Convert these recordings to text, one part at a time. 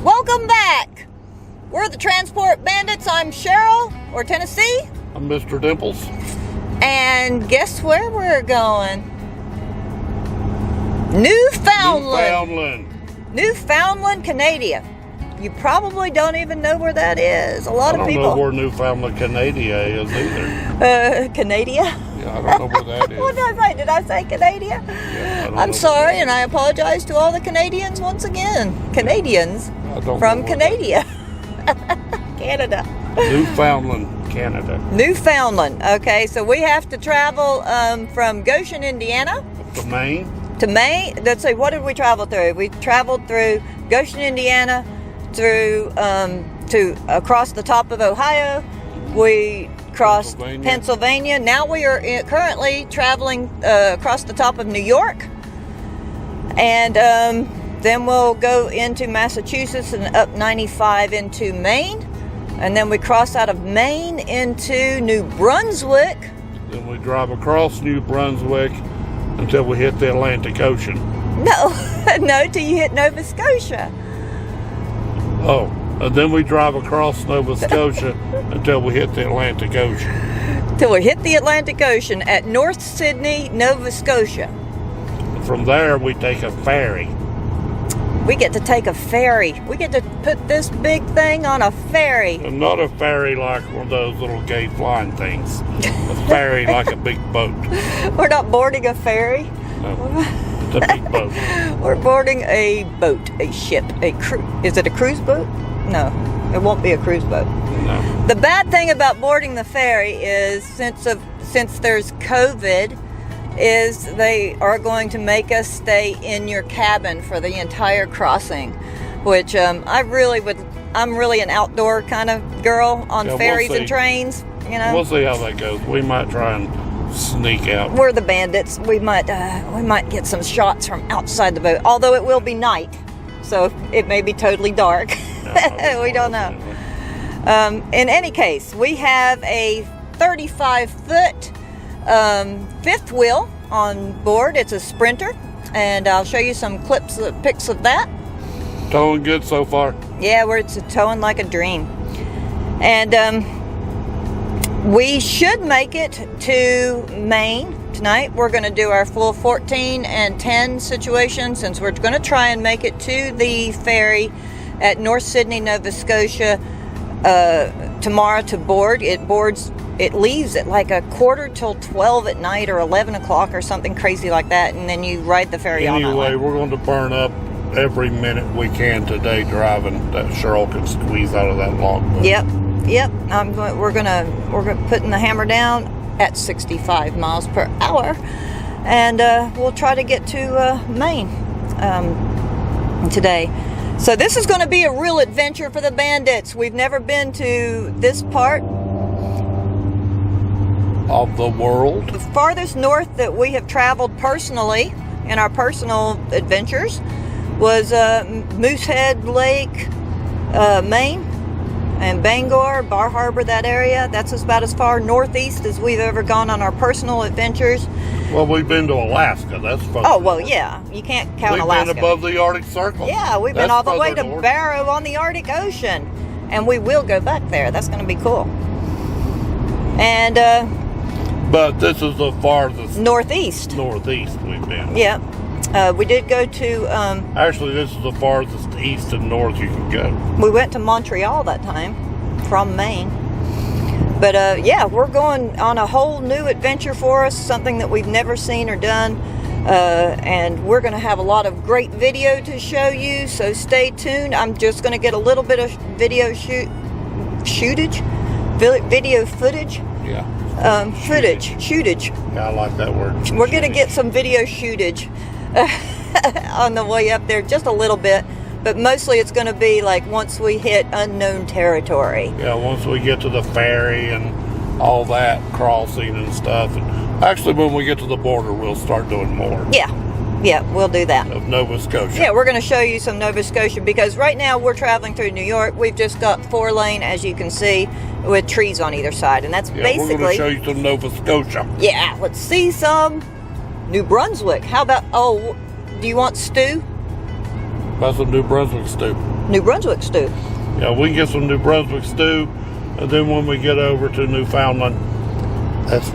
Welcome back. We're the Transport Bandits. I'm Cheryl, or Tennessee. I'm Mr. Dimples. And guess where we're going? Newfoundland. Newfoundland, Canada. You probably don't even know where that is. A lot of people. I don't know where Newfoundland, Canada is either. Canada? Yeah, I don't know where that is. What did I say? Did I say Canada? Yeah, I'm sorry, and I apologize to all the Canadians once again. Canadians from Canada. Canada. Newfoundland, Canada. Newfoundland. Okay, so we have to travel from Goshen, Indiana. To Maine. To Maine. Let's see, what did we travel through? We traveled through Goshen, Indiana, through to across the top of Ohio. We crossed Pennsylvania. Now we are currently traveling across the top of New York. And then we'll go into Massachusetts and up 95 into Maine. And then we cross out of Maine into New Brunswick. Then we drive across New Brunswick until we hit the Atlantic Ocean. No, no, till you hit Nova Scotia. Oh, and then we drive across Nova Scotia until we hit the Atlantic Ocean. Till we hit the Atlantic Ocean at North Sydney, Nova Scotia. From there, we take a ferry. We get to take a ferry. We get to put this big thing on a ferry. And not a ferry like one of those little gay flying things. A ferry like a big boat. We're not boarding a ferry. No, it's a big boat. We're boarding a boat, a ship, Is it a cruise boat? No, it won't be a cruise boat. No. The bad thing about boarding the ferry is since there's COVID, is they are going to make us stay in your cabin for the entire crossing, which I'm really an outdoor kind of girl on ferries and trains, you know. We'll see how that goes. We might try and sneak out. We're the bandits. We might get some shots from outside the boat, although it will be night, so it may be totally dark. No, we don't know. In any case, we have a 35-foot fifth wheel on board. It's a Sprinter, and I'll show you some pics of that. Towing good so far? Yeah, it's towing like a dream. And we should make it to Maine tonight. We're going to do our full 14 and 10 situation, since we're going to try and make it to the ferry at North Sydney, Nova Scotia tomorrow to board. It leaves at like 11:45 at night, or 11 o'clock or something crazy like that, and then you ride the ferry all night long. Anyway, we're going to burn up every minute we can today driving that Cheryl can squeeze out of that logbook. Yep. We're gonna putting the hammer down at 65 miles per hour, and we'll try to get to Maine today. So this is going to be a real adventure for the bandits. We've never been to this part of the world. The farthest north that we have traveled personally in our personal adventures was Moosehead Lake, Maine, and Bangor, Bar Harbor, that area. That's about as far northeast as we've ever gone on our personal adventures. Well, we've been to Alaska. That's fun. Oh, well, yeah. You can't count Alaska. We've been above the Arctic Circle. Yeah, we've been all the way to Barrow on the Arctic Ocean. And we will go back there. That's going to be cool. And but this is the farthest northeast we've been. Yeah. We did go to actually, this is the farthest east and north you can go. We went to Montreal that time from Maine. But yeah, we're going on a whole new adventure for us, something that we've never seen or done. And we're going to have a lot of great video to show you, so stay tuned. I'm just going to get a little bit of video footage. Yeah. Shootage. Yeah, I like that word. We're going to get some video shootage on the way up there, just a little bit. But mostly it's going to be like once we hit unknown territory. Yeah, once we get to the ferry and all that crossing and stuff. And actually, when we get to the border, we'll start doing more. Yeah, we'll do that. Of Nova Scotia. Yeah, we're going to show you some Nova Scotia, because right now we're traveling through New York. We've just got 4-lane, as you can see, with trees on either side. And that's basically... we're going to show you some Nova Scotia. Yeah, let's see some New Brunswick. How about, do you want stew? About some New Brunswick stew. New Brunswick stew. Yeah, we can get some New Brunswick stew, and then when we get over to Newfoundland, as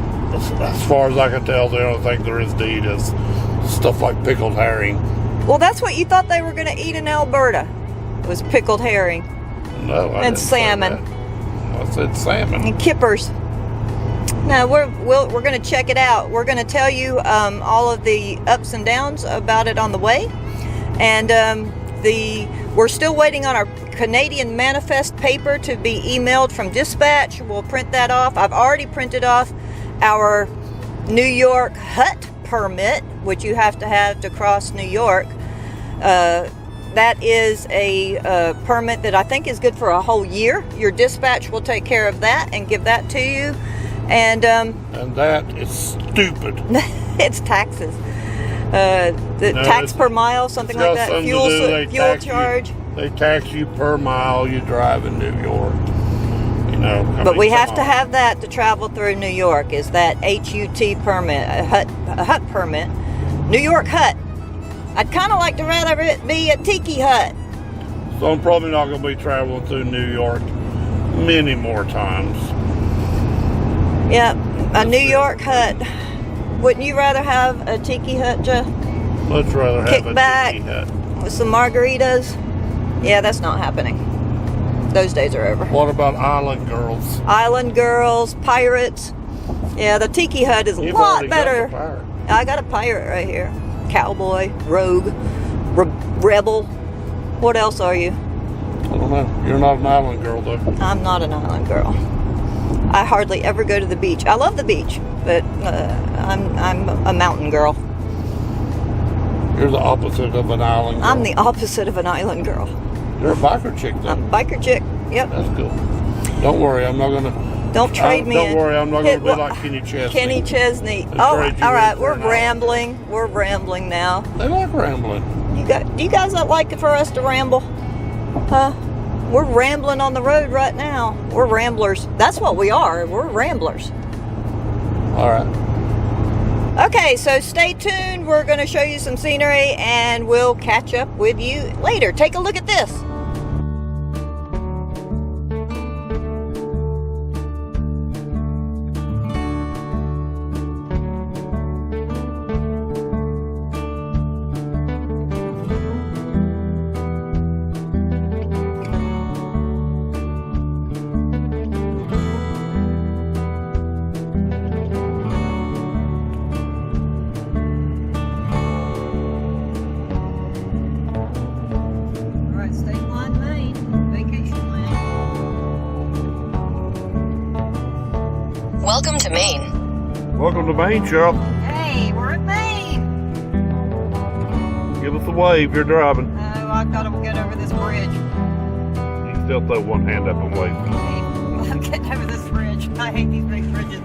far as I can tell, the only thing there is to eat is stuff like pickled herring. Well, that's what you thought they were going to eat in Alberta. It was pickled herring. No, I and didn't salmon. Say that. I said salmon. And kippers. Now we're going to check it out. We're going to tell you all of the ups and downs about it on the way, and we're still waiting on our Canadian manifest paper to be emailed from dispatch. We'll print that off. I've already printed off our New York hut permit, which you have to cross New York. That is a permit that I think is good for a whole year. Your dispatch will take care of that and give that to you. And that is stupid. It's taxes. Tax per mile, something like that. Fuel charge. They tax you per mile you drive in New York. You know. But we have to have that to travel through New York. Is that HUT permit, a hut permit? New York hut. I'd kind of like to rather it be a tiki hut. So I'm probably not going to be traveling through New York many more times. Yeah, a New York hut. Wouldn't you rather have a tiki hut, Jeff? Let's rather have a tiki hut. With some margaritas? Yeah, that's not happening. Those days are over. What about Island Girls? Island Girls, pirates. Yeah, the tiki hut is a lot better. I got a pirate right here. Cowboy, rogue, rebel. What else are you? I don't know. You're not an island girl, though. I'm not an island girl. I hardly ever go to the beach. I love the beach, but I'm a mountain girl. You're the opposite of an island girl. I'm the opposite of an island girl. You're a biker chick, though. I'm a biker chick. Yep. That's cool. Don't worry, I'm not gonna. Don't trade me in. Don't worry, I'm not gonna be like Kenny Chesney. Kenny Chesney. Oh, all right. We're rambling. We're rambling now. They like rambling. Do you guys not like for us to ramble? Huh? We're rambling on the road right now. We're ramblers. That's what we are. We're ramblers. All right. Okay, so stay tuned. We're going to show you some scenery, and we'll catch up with you later. Take a look at this. Welcome to Maine. Welcome to Maine, Cheryl. Hey, we're in Maine. Give us a wave. You're driving. Oh, I've got to get over this bridge. You can still throw one hand up and wave. I'm getting over this bridge. I hate these big bridges.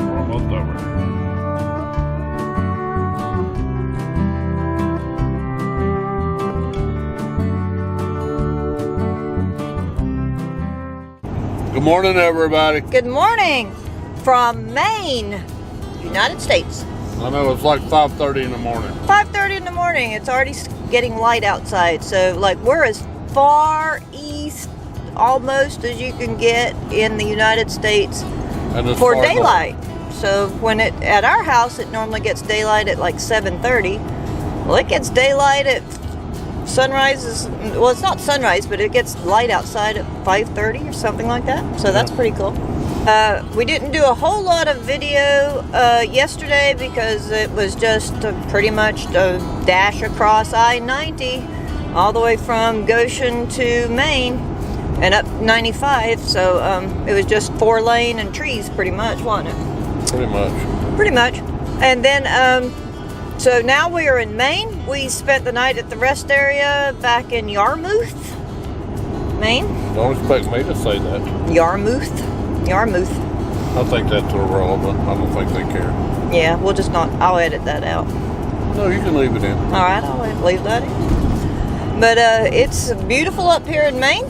We're almost over. Good morning, everybody. Good morning from Maine, United States. I know it's like 5:30 in the morning. 5:30 in the morning. It's already getting light outside. So, like, we're as far east almost as you can get in the United States for daylight. So, when at our house, it normally gets daylight at like 7:30. Well, it gets daylight at sunrise. Well, it's not sunrise, but it gets light outside at 5:30 or something like that. So that's pretty cool. We didn't do a whole lot of video yesterday because it was just pretty much a dash across I-90 all the way from Goshen to Maine and up 95. So it was just 4-lane and trees pretty much, wasn't it? Pretty much. Pretty much. And then so now we are in Maine. We spent the night at the rest area back in Yarmouth, Maine. Don't expect me to say that. Yarmouth. I think that's irrelevant. I don't think they care. Yeah, we'll just not. I'll edit that out. No, you can leave it in. All right, I'll leave that in. But it's beautiful up here in Maine.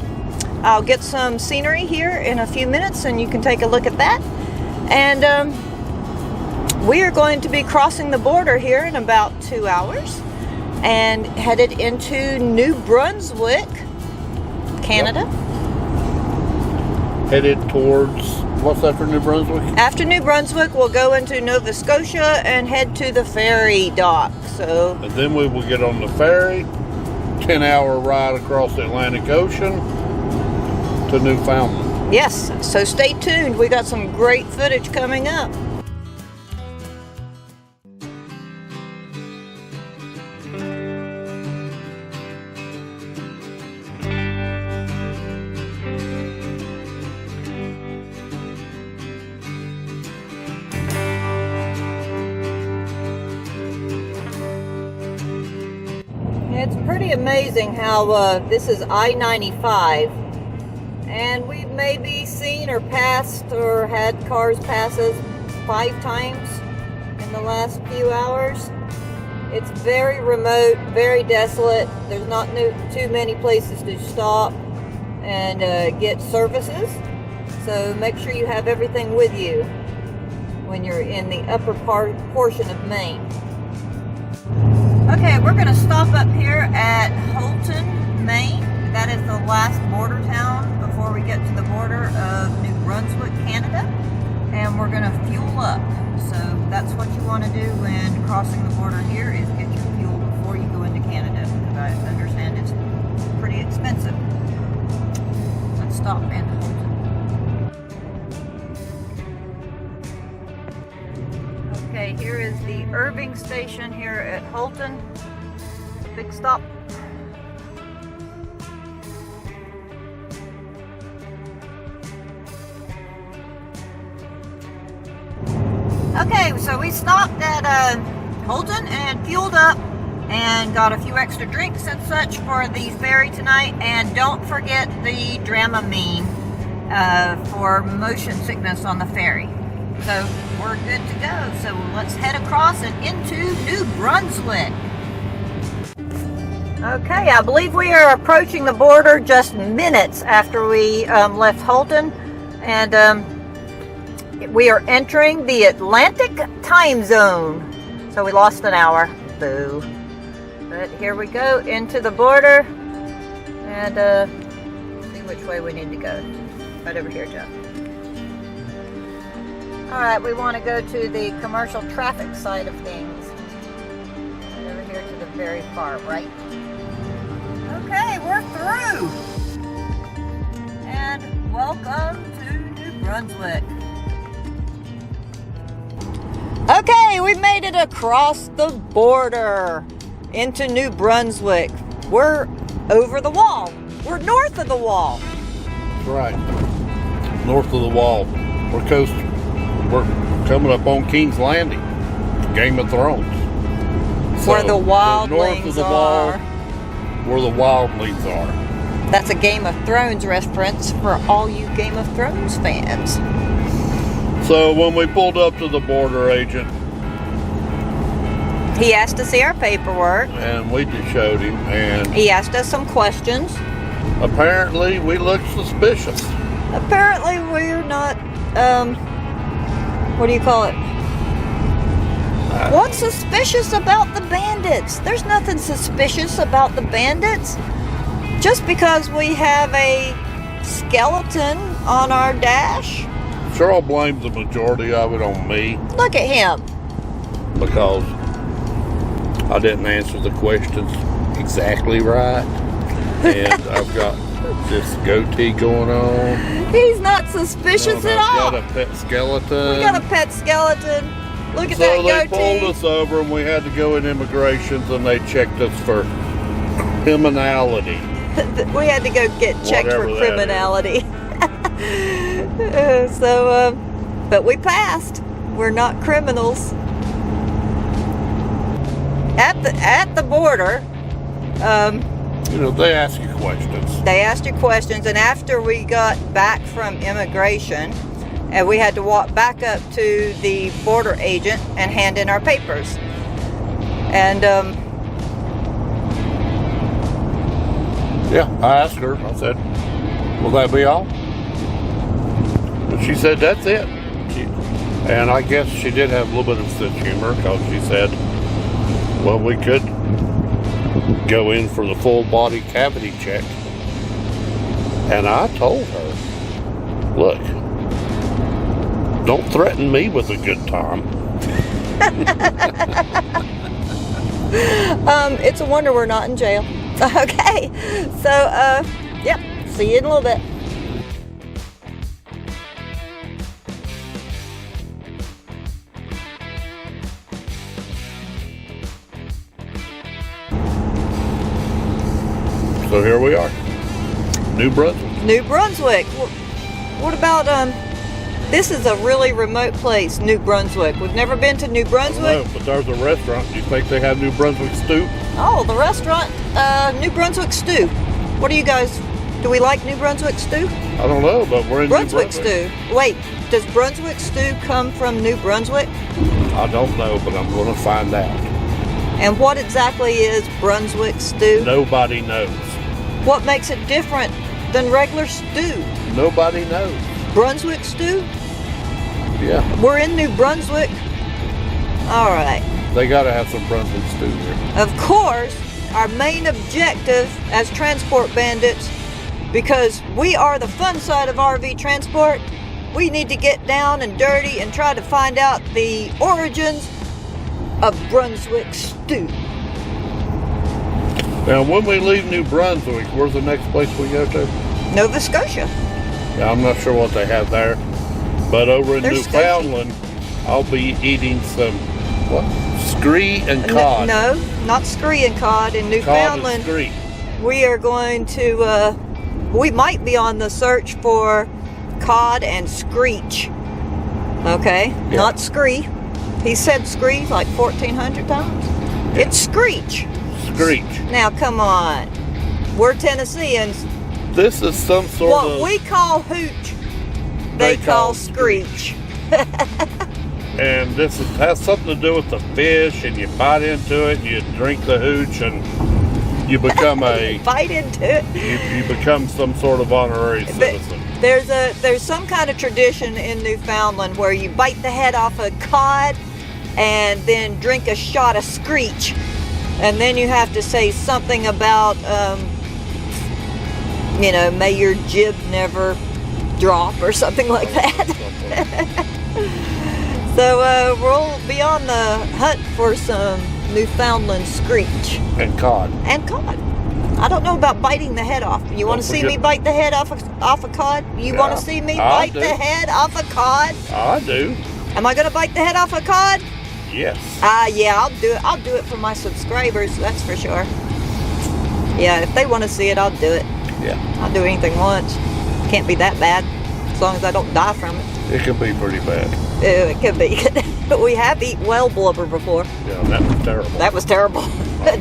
I'll get some scenery here in a few minutes, and you can take a look at that. And we are going to be crossing the border here in about 2 hours. and headed into New Brunswick, Canada. Yep. Headed towards, what's after New Brunswick? After New Brunswick, we'll go into Nova Scotia and head to the ferry dock. So, and then we will get on the ferry, 10-hour ride across the Atlantic Ocean to Newfoundland. yes, so stay tuned. We got some great footage coming up. It's pretty amazing how this is I-95, and we've maybe seen or passed or had cars pass us 5 times in the last few hours. It's very remote, very desolate. There's not too many places to stop and get services, so make sure you have everything with you when you're in the upper portion of Maine. Okay, we're going to stop up here at Houlton, Maine. That is the last border town before we get to the border of New Brunswick, Canada. And we're going to fuel up. So that's what you want to do when crossing the border here, is get your fuel before you go into Canada. Because I understand it's pretty expensive. Let's stop in Houlton. Okay, here is the Irving station here at Houlton. Big stop. Okay, so we stopped at Houlton and fueled up and got a few extra drinks and such for the ferry tonight. And don't forget the Dramamine for motion sickness on the ferry. So we're good to go. So let's head across and into New Brunswick. Okay, I believe we are approaching the border just minutes after we left Houlton. And we are entering the Atlantic time zone. So we lost an hour. Boo. But here we go into the border. And see which way we need to go. Right over here, Jeff. Alright, we want to go to the commercial traffic side of things. Over here to the very far right. Okay, we're through! And welcome to New Brunswick. Okay, we made it across the border into New Brunswick. We're over the wall. We're north of the wall. That's right. North of the wall. We're coming up on King's Landing, Game of Thrones. So where the wildlings north of the wall, where the wildlings are. That's a Game of Thrones reference for all you Game of Thrones fans. So when we pulled up to the border agent, he asked to see our paperwork. And we just showed him, and he asked us some questions. Apparently we looked suspicious. Apparently we're not, what do you call it? What's suspicious about the Bandits? There's nothing suspicious about the Bandits. Just because we have a skeleton on our dash. Cheryl blames the majority of it on me. Look at him. Because I didn't answer the questions exactly right. And I've got this goatee going on. He's not suspicious at all. I've got a pet skeleton. We got a pet skeleton. Look at that So they goatee. pulled us over and we had to go in immigrations and they checked us for criminality. We had to go get checked Whatever for that criminality. But we passed. We're not criminals. At the border, they ask you questions. They asked you questions, and after we got back from immigration, and we had to walk back up to the border agent and hand in our papers. And yeah, I asked her. I said, "Will that be all?" And she said, "That's it." And I guess she did have a little bit of sense of humor, because she said, "Well, we could go in for the full body cavity check. And I told her, look, don't threaten me with a good time. It's a wonder we're not in jail. Okay, so, yep, see you in a little bit. So here we are, New Brunswick. New Brunswick. What about, this is a really remote place, New Brunswick. We've never been to New Brunswick. I don't know, but there's a restaurant. Do you think they have New Brunswick stew? Oh, the restaurant, New Brunswick stew. What do you guys, do we like New Brunswick stew? I don't know, but we're in Brunswick New Brunswick. stew. Wait, does Brunswick stew come from New Brunswick? I don't know, but I'm going to find out. And what exactly is Brunswick stew? Nobody knows. What makes it different than regular stew? Nobody knows. Brunswick stew? Yeah. We're in New Brunswick. All right. They got to have some Brunswick stew here. Of course, our main objective as transport bandits, because we are the fun side of RV transport, we need to get down and dirty and try to find out the origins of Brunswick stew. Now, when we leave New Brunswick, where's the next place we go to? Nova Scotia. Now, I'm not sure what they have there, but over in There's Newfoundland, I'll be eating some, what? Scree and cod. No, not scree and cod. In Newfoundland, Cod and scree. we are going to, we might be on the search for cod and screech. Okay? Yeah. Not scree. He said scree like 1,400 times. Yeah. It's screech. Screech. Now, come on. We're Tennesseans. This is some sort What of... we call hooch, they call screech. And this has something to do with the fish, and you bite into it, and you drink the hooch, and you become a... Bite into it. You become some sort of honorary citizen. There's some kind of tradition in Newfoundland where you bite the head off a cod and then drink a shot of screech. And then you have to say something about, you know, may your jib never drop or something like that. So we'll be on the hunt for some Newfoundland screech. And cod. And cod. I don't know about biting the head off. You want to see me bite the head off a cod? You want to see me bite the head off a cod? I do. Am I going to bite the head off a cod? Yes. Yeah, I'll do it. I'll do it for my subscribers, that's for sure. Yeah, if they want to see it, I'll do it. Yeah. I'll do anything once. Can't be that bad, as long as I don't die from it. It can be pretty bad. It could be. But we have eaten whale blubber before. Yeah, that was terrible. That was terrible.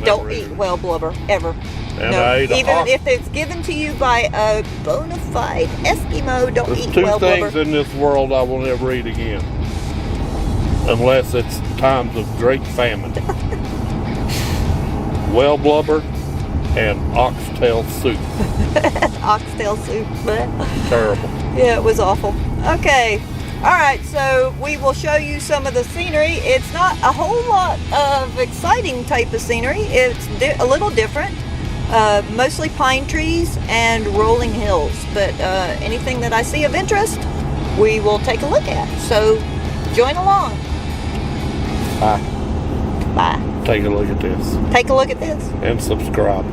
Don't eat either. whale blubber, ever. And no, I ate even if it's given to you by a bona fide Eskimo, don't There's eat two whale things blubber. in this world I will never eat again. Unless it's times of great famine. Whale blubber and oxtail soup. Oxtail soup. Terrible. Yeah, it was awful. Okay. All right, so we will show you some of the scenery. It's not a whole lot of exciting type of scenery. It's a little different. Mostly pine trees and rolling hills. But anything that I see of interest, we will take a look at. So join along. Bye. Bye. Take a look at this. Take a look at this. And subscribe.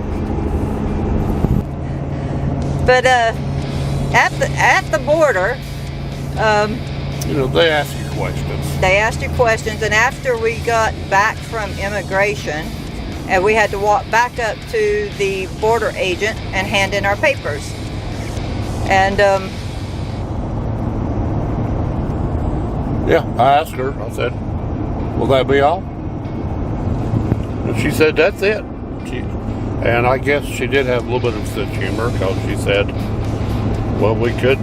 But at the border, You know, they ask you questions. they asked you questions, and after we got back from immigration, and we had to walk back up to the border agent and hand in our papers. And Yeah, I asked her. I said, will that be all? And she said, that's it. And I guess she did have a little bit of sense of humor, because she said, well, we could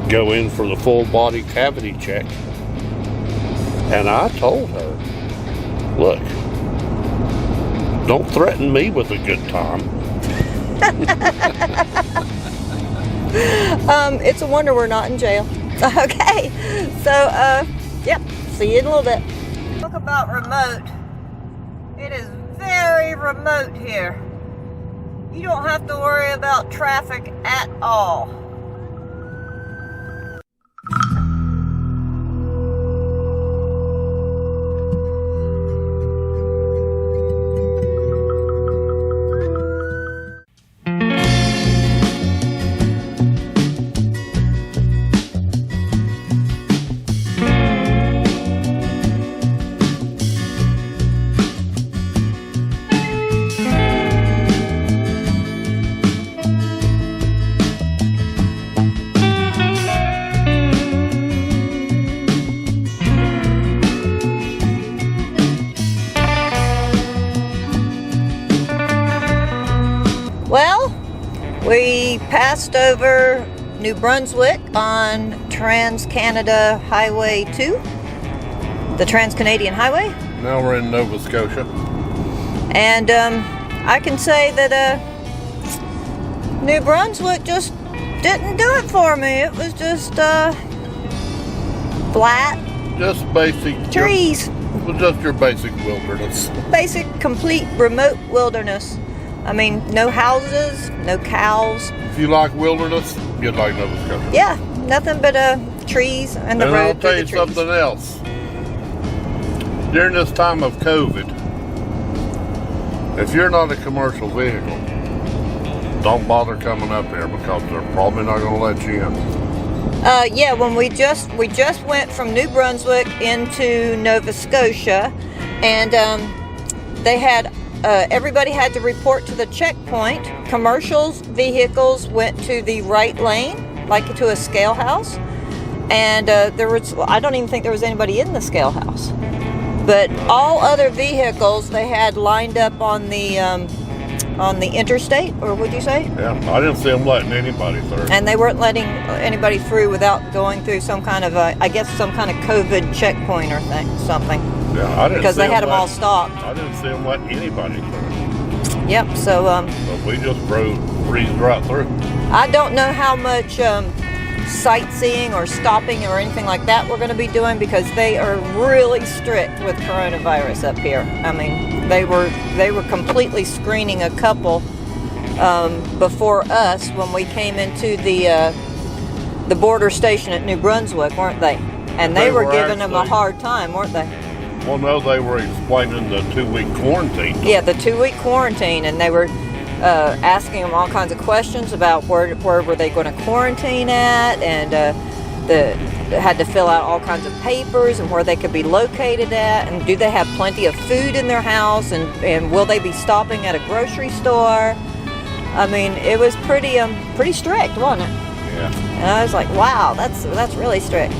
go in for the full body cavity check. And I told her, look, don't threaten me with a good time. it's a wonder we're not in jail. Okay, so yep, see you in a little bit. Talk about remote. It is very very remote here. You don't have to worry about traffic at all. Well, we passed over New Brunswick on Trans-Canada Highway 2, the Trans-Canadian Highway. Now we're in Nova Scotia. And I can say that New Brunswick just didn't do it for me. It was just flat. Just basic trees. Just your basic wilderness. Basic, complete, remote wilderness. I mean, no houses, no cows. If you like wilderness, you'd like Nova Scotia. Yeah, nothing but trees and the and road I'll through tell the you trees. something else. During this time of COVID, if you're not a commercial vehicle, don't bother coming up here because they're probably not going to let you in. Yeah, when we just went from New Brunswick into Nova Scotia, and they had everybody had to report to the checkpoint. Commercials vehicles went to the right lane, like to a scale house, and I don't even think there was anybody in the scale house. But all other vehicles they had lined up on the interstate, or would you say? Yeah, I didn't see them letting anybody through. And they weren't letting anybody through without going through some kind of I guess some kind of COVID checkpoint or something. Yeah, I didn't. Because they had them all stopped. I didn't see them letting anybody through. Yep. So But we just breezed right through. I don't know how much sightseeing or stopping or anything like that we're going to be doing, because they are really strict with coronavirus up here. I mean, they were completely screening a couple before us when we came into the border station at New Brunswick, weren't they? And they were giving them a hard time, weren't they? Well, no, they were explaining the 2-week quarantine. Yeah, the 2-week quarantine, and they were asking them all kinds of questions about where were they going to quarantine at, and they had to fill out all kinds of papers and where they could be located at, and do they have plenty of food in their house, and will they be stopping at a grocery store. I mean, it was pretty strict, wasn't it? Yeah. And I was like, wow, that's really strict.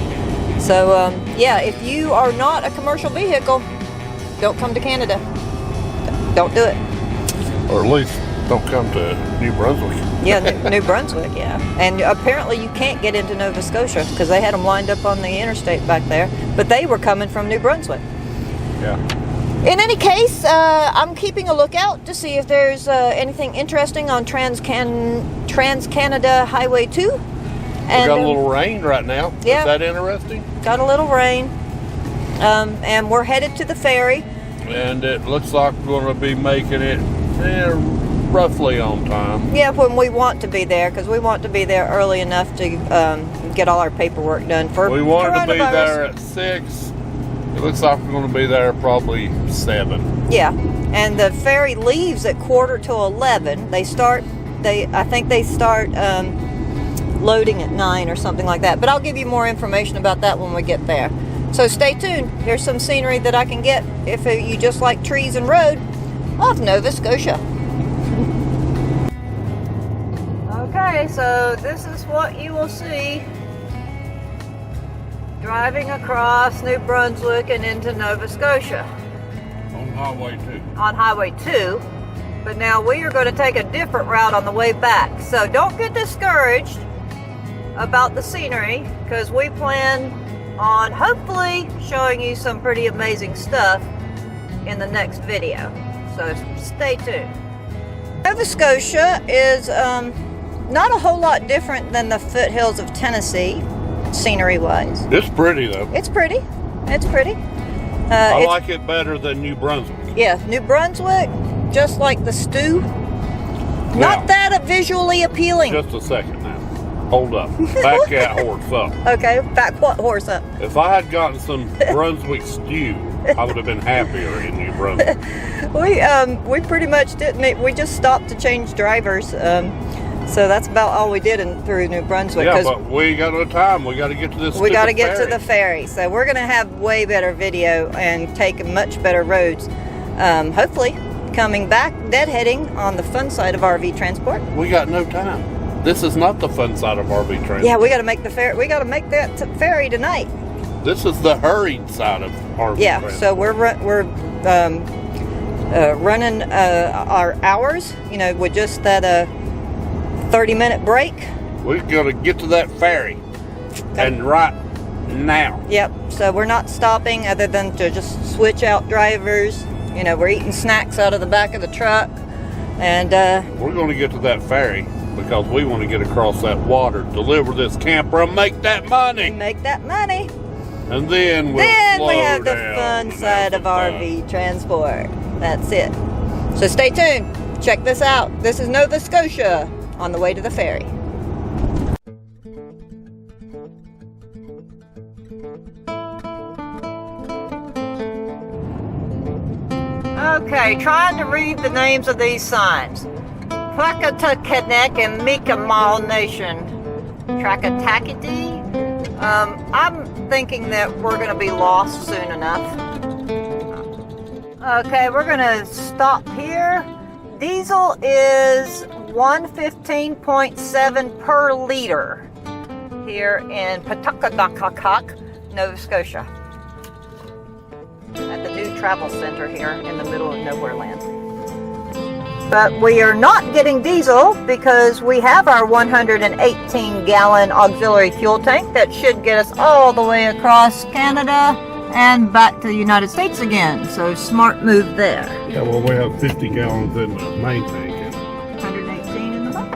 So yeah, if you are not a commercial vehicle, don't come to Canada. Don't do it. Or at least don't come to New Brunswick. Yeah, New Brunswick, yeah. And apparently you can't get into Nova Scotia because they had them lined up on the interstate back there. But they were coming from New Brunswick. Yeah. In any case, I'm keeping a lookout to see if there's anything interesting on Trans-Canada Highway 2. And, we got a little rain right now. Yeah. Is that interesting? Got a little rain. And we're headed to the ferry. And it looks like we're going to be making it roughly on time. Yeah, when we want to be there, because we want to be there early enough to get all our paperwork done for We wanted to be coronavirus. there at 6. It looks like we're going to be there probably 7. Yeah, and the ferry leaves at 11:15. I think they start loading at 9 or something like that. But I'll give you more information about that when we get there. So stay tuned. Here's some scenery that I can get if you just like trees and road of Nova Scotia. Okay, so this is what you will see driving across New Brunswick and into Nova Scotia. On Highway 2. On Highway 2. But now we are going to take a different route on the way back. So don't get discouraged about the scenery, because we plan on hopefully showing you some pretty amazing stuff in the next video. So stay tuned. Nova Scotia is not a whole lot different than the foothills of Tennessee, scenery-wise. It's pretty though. It's pretty. It's pretty. I like it better than New Brunswick. Yeah, New Brunswick, just like the stew. Now, Not that visually appealing. just a second now. Hold up. Back that horse up. Okay, back what horse up? If I had gotten some Brunswick stew, I would have been happier in New Brunswick. We pretty much didn't. We just stopped to change drivers. So that's about all we did through New Brunswick. Yeah, but we ain't got no time. We got to get to this. We got to get ferry. to the ferry. So we're gonna have way better video and take much better roads. Hopefully, coming back, deadheading on the fun side of RV transport. We got no time. This is not the fun side of RV transport. Yeah, we got to make the ferry. We got to make that ferry tonight. This is the hurried side of RV transport. So we're running our hours. You know, with just that 30-minute break. We're gonna get to that ferry, and right now. Yep. So we're not stopping other than to just switch out drivers. You know, we're eating snacks out of the back of the truck, and We're gonna get to that ferry because we want to get across that water, deliver this camper, and make that money. make that money. And then we'll Then slow we have the down fun and side have of some RV transport. That's it. So stay tuned. Check this out. This is Nova Scotia on the way to the ferry. Okay, trying to read the names of these signs. Placatacanek and Mi'kmaq Nation. Trakatakiti. I'm thinking that we're going to be lost soon enough. Okay, we're going to stop here. Diesel is 115.7 per liter here in Pawtuckawnuck, Nova Scotia. At the new travel center here in the middle of nowhere land. But we are not getting diesel because we have our 118-gallon auxiliary fuel tank that should get us all the way across Canada and back to the United States again. So smart move there. Yeah, well, we have 50 gallons in the main tank. 118 in the bucket.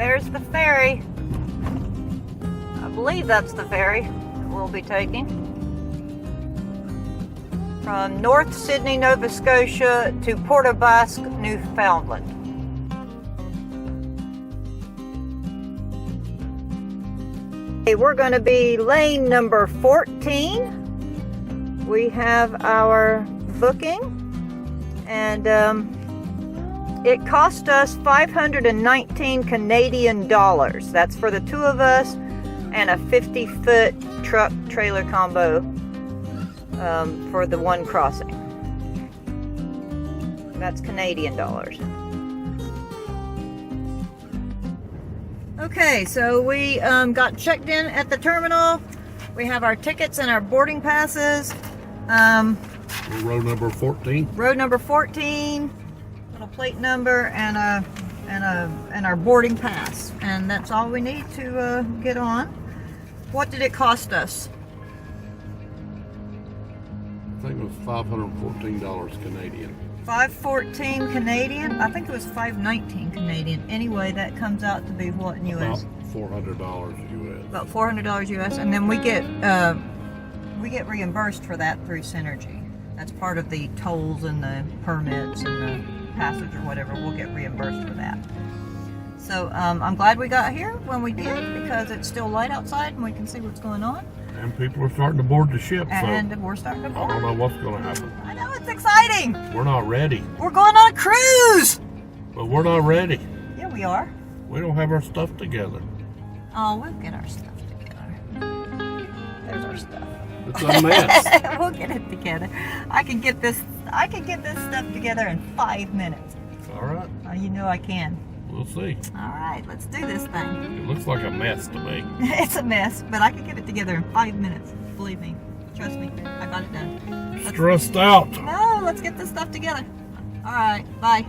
there's the ferry. I believe that's the ferry that we'll be taking from North Sydney, Nova Scotia to Port aux Basques, Newfoundland. Okay, we're going to be lane number 14. We have our booking, and it cost us 519 Canadian dollars. That's for the two of us and a 50-foot truck trailer combo for the one crossing. That's Canadian dollars. Okay, so we got checked in at the terminal. We have our tickets and our boarding passes. Road number 14. Road number 14. Little plate number and our boarding pass, and that's all we need to get on. What did it cost us? I think it was $514 Canadian. $514 Canadian. I think it was $519 Canadian. Anyway, that comes out to be what in US? About $400 US. About $400 US, and then we get reimbursed for that through Synergy. That's part of the tolls and the permits and the passage or whatever. We'll get reimbursed for that. So I'm glad we got here when we did, because it's still light outside and we can see what's going on. And people are starting to board the ship. And so we're starting to board. I don't know what's going to happen. I know, it's exciting. We're not ready. We're going on a cruise. But we're not ready. Yeah, we are. We don't have our stuff together. Oh, we'll get our stuff together. There's our stuff. It's a mess. We'll get it together. I can get this stuff together in 5 minutes. All right. You know I can. We'll see. All right, let's do this thing. It looks like a mess to me. It's a mess, but I can get it together in 5 minutes. Believe me. Trust me. I got it done. Stressed out. No, let's get this stuff together. All right, bye.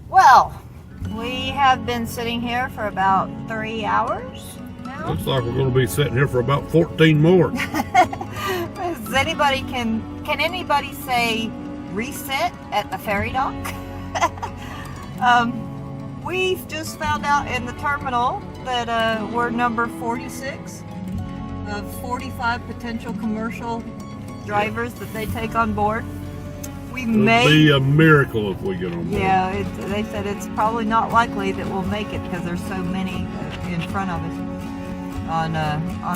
Well, we have been sitting here for about 3 hours now. Looks like we're going to be sitting here for about 14 more. Does anybody can anybody say reset at the ferry dock? We've just found out in the terminal that we're number 46 of 45 potential commercial drivers that they take on board. It'll be a miracle if we get on board. Yeah, they said it's probably not likely that we'll make it because there's so many in front of us on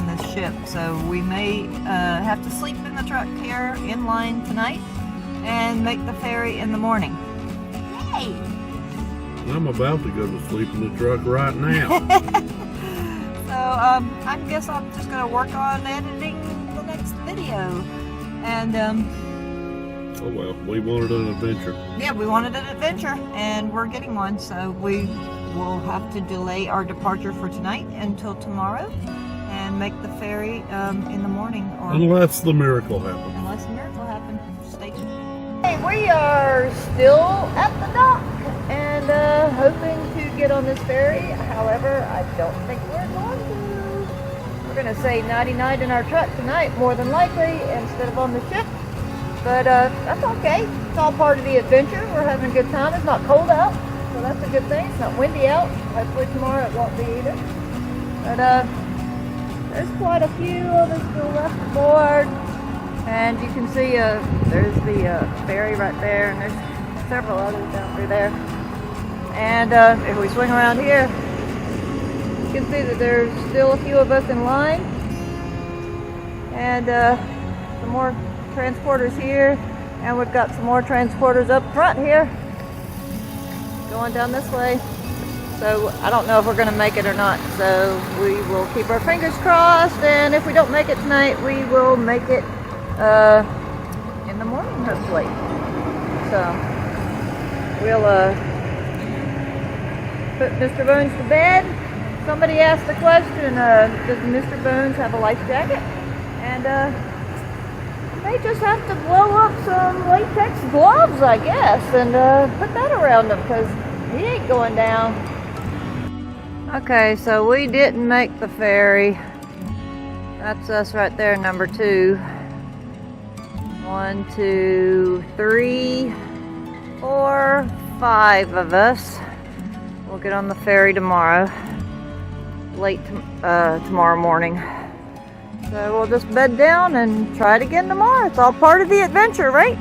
this ship. So we may have to sleep in the truck here in line tonight and make the ferry in the morning. Yay! I'm about to go to sleep in the truck right now. So I guess I'm just going to work on editing the next video. And oh well, we wanted an adventure. Yeah, we wanted an adventure, and we're getting one. So we will have to delay our departure for tonight until tomorrow, and make the ferry in the morning. Or unless the miracle happens. Unless the miracle happens. Stay tuned. Hey, we are still at the dock and hoping to get on this ferry. However, I don't think we're going to. We're going to say nighty-night in our truck tonight, more than likely, instead of on the ship. But that's okay. It's all part of the adventure. We're having a good time. It's not cold out, so that's a good thing. It's not windy out. Hopefully tomorrow it won't be either. But there's quite a few of us still left aboard. And you can see there's the ferry right there, and there's several others down through there. And if we swing around here, you can see that there's still a few of us in line. And some more transporters here, and we've got some more transporters up front here going down this way. So I don't know if we're going to make it or not, so we will keep our fingers crossed, and if we don't make it tonight, we will make it in the morning hopefully. So we'll put Mr. Bones to bed. Somebody asked the question, does Mr. Bones have a life jacket? And they just have to blow up some latex gloves, I guess, and put that around him, because he ain't going down. Okay, so we didn't make the ferry. That's us right there, number 2. 1, 2, 3, 4, 5 of us. We'll get on the ferry tomorrow. Late tomorrow morning. So we'll just bed down and try it again tomorrow. It's all part of the adventure, right?